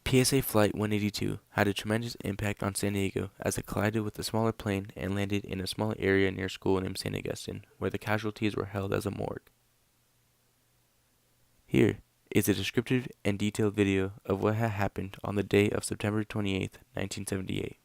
PSA Flight 182 had a tremendous impact on San Diego as it collided with a smaller plane and landed in a small area near a school named St. Augustine, where the casualties were held as a morgue. Here is a descriptive and detailed video of what had happened on the day of September 28th, 1978.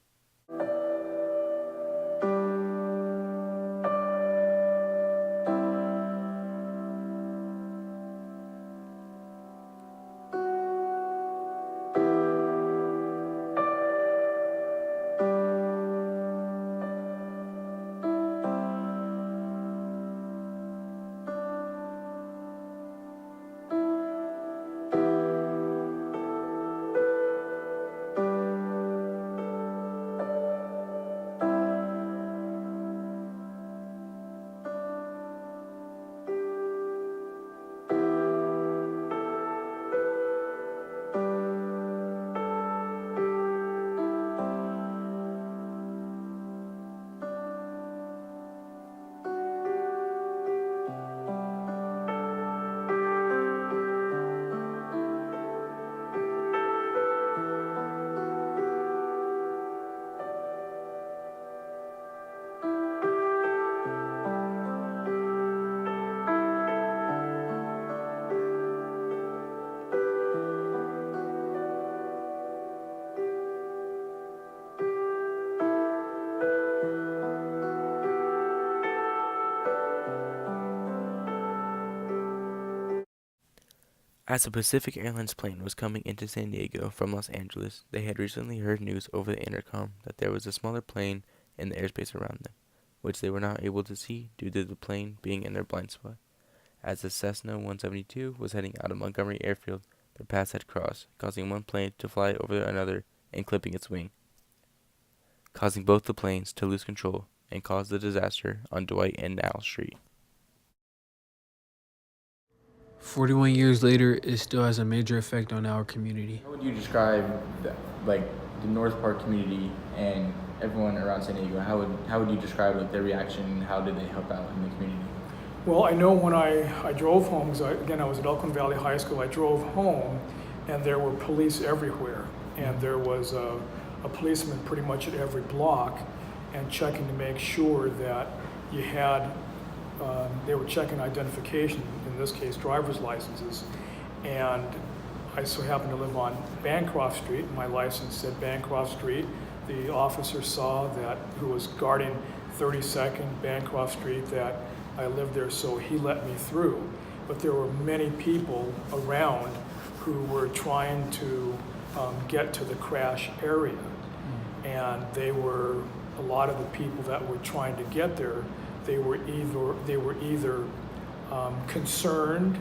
As a Pacific Airlines plane was coming into San Diego from Los Angeles, they had recently heard news over the intercom that there was a smaller plane in the airspace around them, which they were not able to see due to the plane being in their blind spot. As the Cessna 172 was heading out of Montgomery Airfield, their paths had crossed, causing one plane to fly over another and clipping its wing, causing both the planes to lose control and cause the disaster on Dwight and Nall Street. 41 years later, it still has a major effect on our community. How would you describe the North Park community and everyone around San Diego? How would you describe their reaction? How did they help out in the community? Well, I know when I drove home, because I was at Elkhorn Valley High School, I drove home and there were police everywhere. And there was a policeman pretty much at every block and checking to make sure that you had, they were checking identification, in this case driver's licenses. And I so happened to live on Bancroft Street. My license said Bancroft Street. The officer saw that, who was guarding 32nd Bancroft Street, that I lived there, so he let me through. But there were many people around who were trying to get to the crash area. And a lot of the people that were trying to get there, they were either concerned,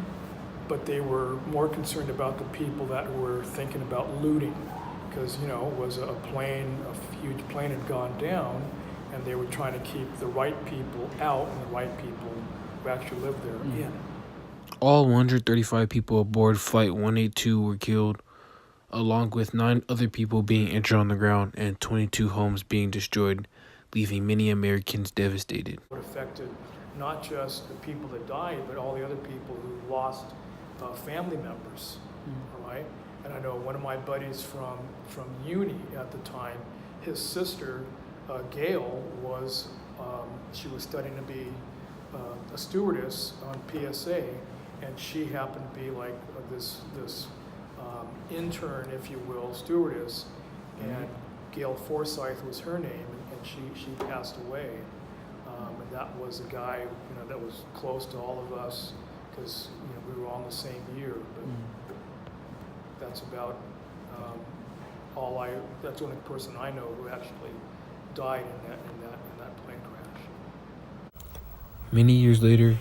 but they were more concerned about the people that were thinking about looting, because it was a huge plane had gone down, and they were trying to keep the right people out and the right people who actually lived there in. All 135 people aboard Flight 182 were killed, along with 9 other people being injured on the ground and 22 homes being destroyed, leaving many Americans devastated. It affected not just the people that died, but all the other people who lost family members, right? And I know one of my buddies from uni at the time, his sister, Gail, she was studying to be a stewardess on PSA, and she happened to be like this intern, if you will, stewardess, and Gail Forsyth was her name, and she passed away. And that was a guy, that was close to all of us, because we were all in the same year. But that's about that's the only person I know who actually died in that plane crash. Many years later,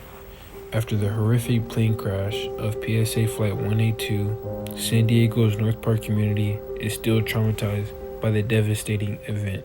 after the horrific plane crash of PSA Flight 182, San Diego's North Park community is still traumatized by the devastating event.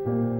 you.